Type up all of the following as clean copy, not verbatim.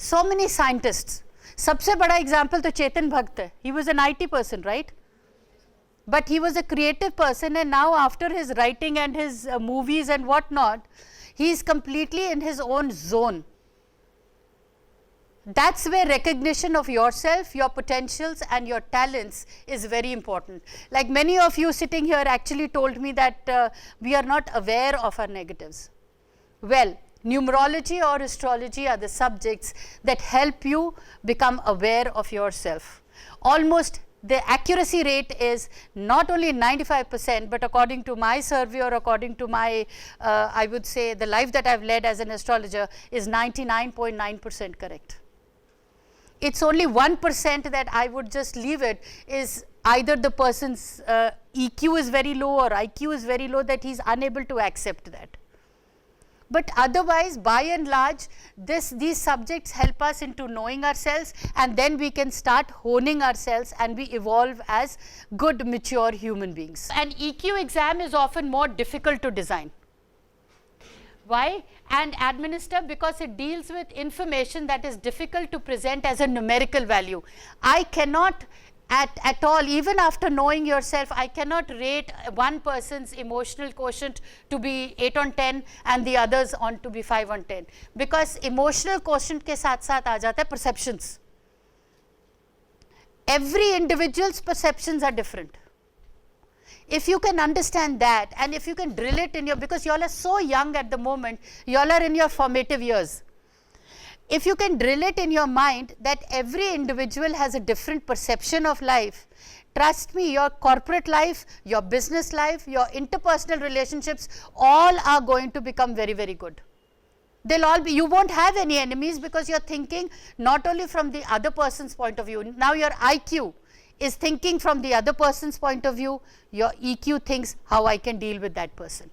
So many scientists. सबसे बड़ा example तो चेतन भगत है. He was an IT person, right? But he was a creative person, and now after his writing and his movies and whatnot, he is completely in his own zone. That's where recognition of yourself, your potentials and your talents is very important. Like many of you sitting here actually told me that we are not aware of our negatives. Well, numerology or astrology are the subjects that help you become aware of yourself. Almost the accuracy rate is not only 95%, but according to my survey or according to my, I would say the life that I've led as an astrologer is 99.9% correct. It's only 1% that I would just leave it is either the person's EQ is very low or IQ is very low that he's unable to accept that. But otherwise, by and large, these subjects help us into knowing ourselves, and then we can start honing ourselves and we evolve as good, mature human beings. An EQ exam is often more difficult to design. Why? And administer, because it deals with information that is difficult to present as a numerical value. I cannot at all, even after knowing yourself, I cannot rate one person's emotional quotient to be 8 on 10 and the others on to be 5 on 10. Because emotional quotient ke saath saath aa jata hai perceptions. Every individual's perceptions are different. If you can understand that, and if you can drill it in your, because you all are so young at the moment, you all are in your formative years. If you can drill it in your mind that every individual has a different perception of life, trust me, your corporate life, your business life, your interpersonal relationships, all are going to become very, very good. They'll all be, you won't have any enemies because you're thinking not only from the other person's point of view. Now your IQ is thinking from the other person's point of view, your EQ thinks how I can deal with that person.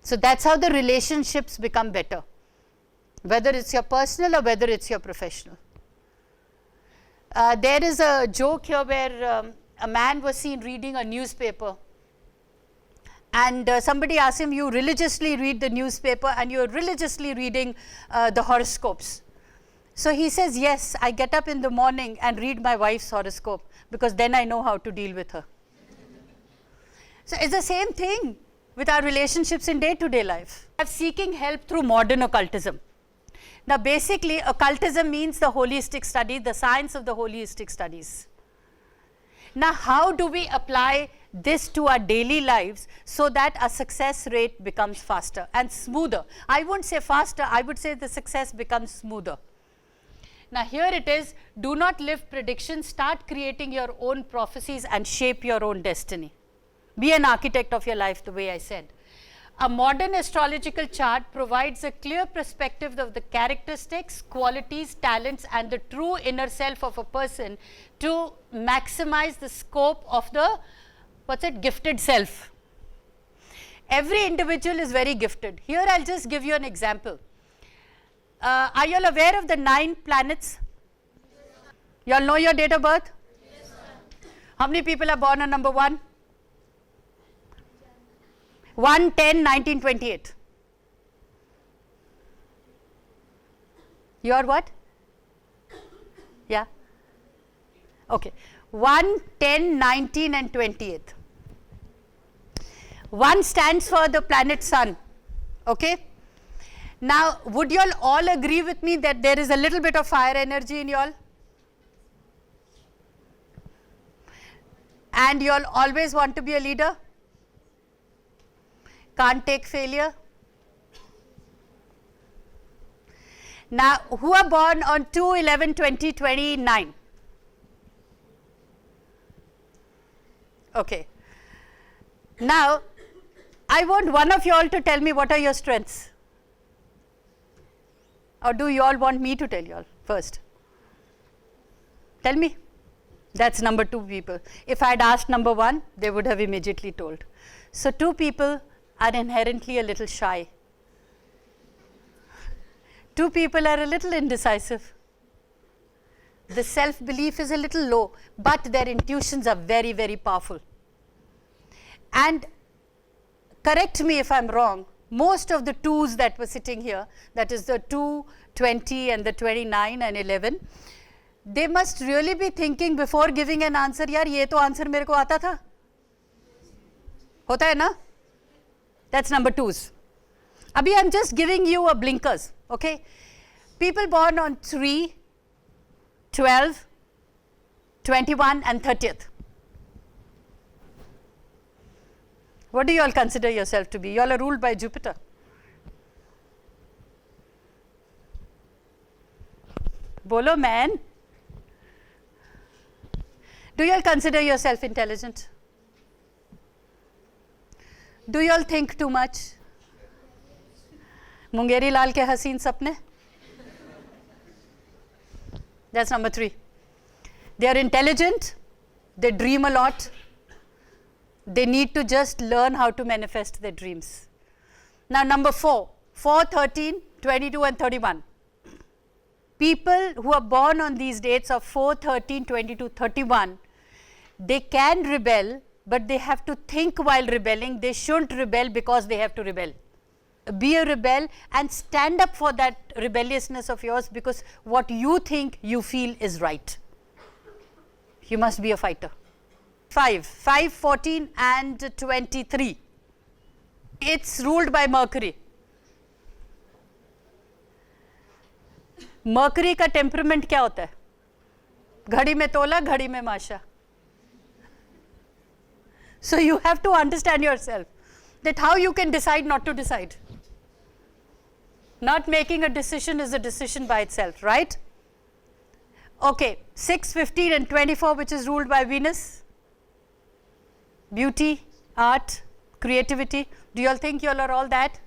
So that's how the relationships become better, whether it's your personal or whether it's your professional. There is a joke here where a man was seen reading a newspaper, and somebody asked him, you religiously read the newspaper and you're religiously reading the horoscopes. So he says, yes, I get up in the morning and read my wife's horoscope because then I know how to deal with her. So it's the same thing with our relationships in day-to-day life. I'm seeking help through modern occultism. Now basically occultism means the holistic study, the science of the holistic studies. Now how do we apply this to our daily lives so that our success rate becomes faster and smoother? I won't say faster, I would say the success becomes smoother. Now here it is, do not live predictions, start creating your own prophecies and shape your own destiny. Be an architect of your life, the way I said. A modern astrological chart provides a clear perspective of the characteristics, qualities, talents and the true inner self of a person to maximize the scope of the, gifted self. Every individual is very gifted. Here I'll just give you an example. Are you all aware of the 9 planets? You all know your date of birth? Yes, sir. How many people are born on number 1? 1-10-19-28. You are what? Yeah? Okay. 1, 10, 19 and 28. 1 stands for the planet Sun. Okay? Now, would you all agree with me that there is a little bit of fire energy in you all? And you all always want to be a leader? Can't take failure? Now, who are born on 2-11-20-29? Okay. Now, I want one of you all to tell me what are your strengths. Or do you all want me to tell you all first? Tell me. That's number 2 people. If I had asked number 1, they would have immediately told. So 2 people are inherently a little shy. 2 people are a little indecisive. The self-belief is a little low, but their intuitions are very, very powerful. And correct me if I'm wrong, most of the 2s that were sitting here, that is the 2, 20 and the 29 and 11, they must really be thinking before giving an answer, yaar ye to answer mere ko aata tha. Hota hai na? That's number 2s. Abhi I'm just giving you a blinkers, okay? People born on 3, 12, 21 and 30th. What do you all consider yourself to be? You all are ruled by Jupiter. Bolo man. Do you all consider yourself intelligent? Do you all think too much? Mungeri Lal ke haseen sapne? That's number 3. They are intelligent, they dream a lot, they need to just learn how to manifest their dreams. Now number 4, 4, 13, 22 and 31. People who are born on these dates of 4, 13, 22, 31, they can rebel, but they have to think while rebelling. They shouldn't rebel because they have to rebel. Be a rebel and stand up for that rebelliousness of yours, because what you think you feel is right. You must be a fighter. 5, 14 and 23. It's ruled by Mercury. Mercury का temperament क्या होता है? घड़ी में तोला, घड़ी में माशा. So you have to understand yourself that how you can decide not to decide. Not making a decision is a decision by itself, right? Okay, 6, 15 and 24, which is ruled by Venus. Beauty, art, creativity. Do you all think you all are all that?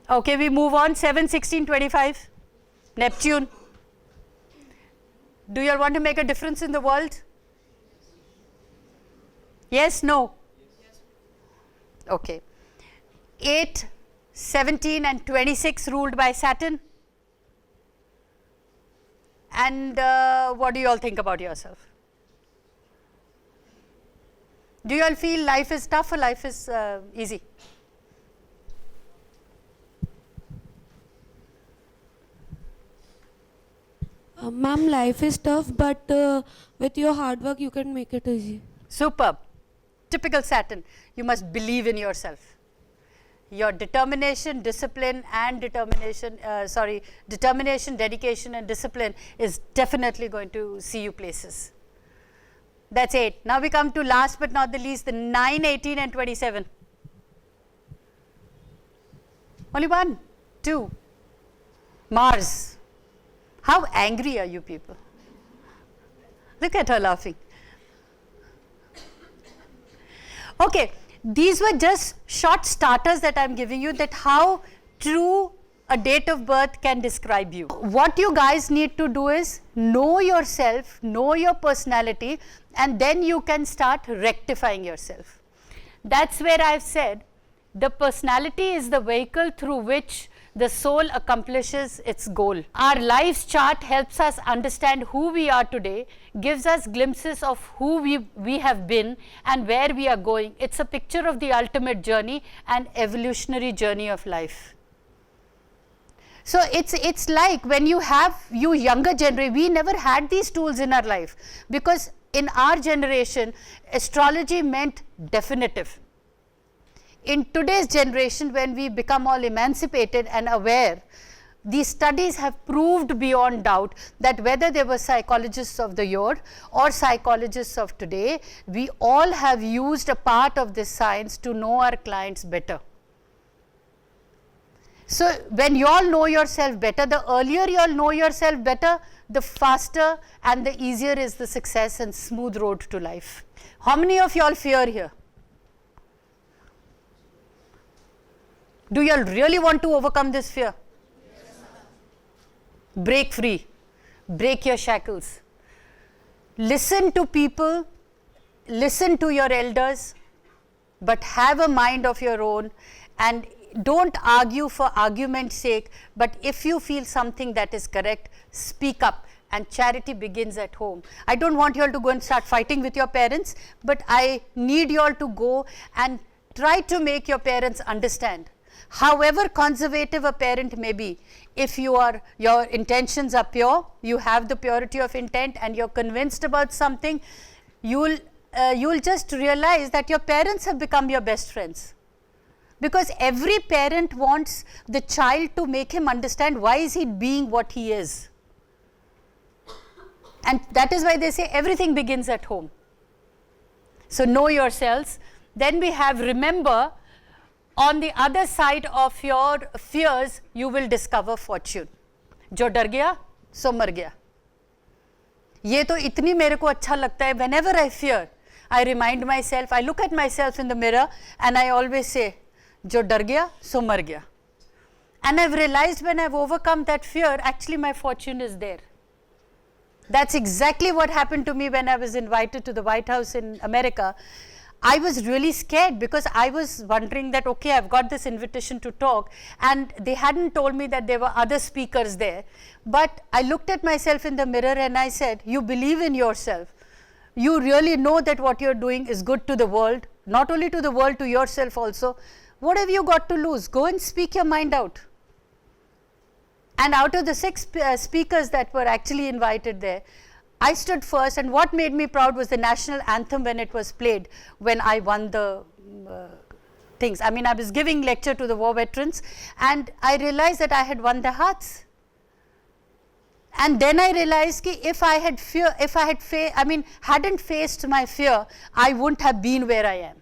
Okay, we move on. 7, 16, 25. Neptune. Do you all want to make a difference in the world? Yes, no? Okay. 8, 17 and 26 ruled by Saturn. And what do you all think about yourself? Do you all feel life is tough or life is easy? Ma'am, life is tough, but with your hard work, you can make it easy. Superb. Typical Saturn. You must believe in yourself. Your determination, dedication and discipline is definitely going to see you places. That's 8. Now we come to last but not the least, the 9, 18 and 27. Only 1, 2. Mars. How angry are you people? Look at her laughing. Okay, these were just short starters that I'm giving you, that how true a date of birth can describe you. What you guys need to do is know yourself, know your personality, and then you can start rectifying yourself. That's where I've said the personality is the vehicle through which the soul accomplishes its goal. Our life's chart helps us understand who we are today, gives us glimpses of who we have been and where we are going. It's a picture of the ultimate journey and evolutionary journey of life. So it's like when you younger generation, we never had these tools in our life, because in our generation, astrology meant definitive. In today's generation, when we become all emancipated and aware, these studies have proved beyond doubt that whether they were psychologists of the yore or psychologists of today, we all have used a part of this science to know our clients better. So when you all know yourself better, the earlier you all know yourself better, the faster and the easier is the success and smooth road to life. How many of you all fear here? Do you all really want to overcome this fear? Yes. Break free. Break your shackles. Listen to people. Listen to your elders. But have a mind of your own. And don't argue for argument's sake. But if you feel something that is correct, speak up. And charity begins at home. I don't want you all to go and start fighting with your parents. But I need you all to go and try to make your parents understand however conservative a parent may be, if your intentions are pure, you have the purity of intent and you're convinced about something, you'll just realize that your parents have become your best friends. Because every parent wants the child to make him understand why is he being what he is. And that is why they say everything begins at home. So know yourselves. Then we have, remember, on the other side of your fears, you will discover fortune. जो डर गया सो मर गया. ये तो इतनी मेरे को अच्छा लगता है. Whenever I fear, I remind myself, I look at myself in the mirror and I always say, जो डर गया सो मर गया. And I've realized when I've overcome that fear, actually my fortune is there. That's exactly what happened to me when I was invited to the White House in America. I was really scared because I was wondering that, okay, I've got this invitation to talk, and they hadn't told me that there were other speakers there. But I looked at myself in the mirror and I said, you believe in yourself. You really know that what you're doing is good to the world, not only to the world, to yourself also. What have you got to lose? Go and speak your mind out. And out of the 6 speakers that were actually invited there, I stood first, and what made me proud was the national anthem when it was played, when I won the things. I mean, I was giving lecture to the war veterans, and I realized that I had won their hearts. And then I realized that if I had hadn't faced my fear, I wouldn't have been where I am.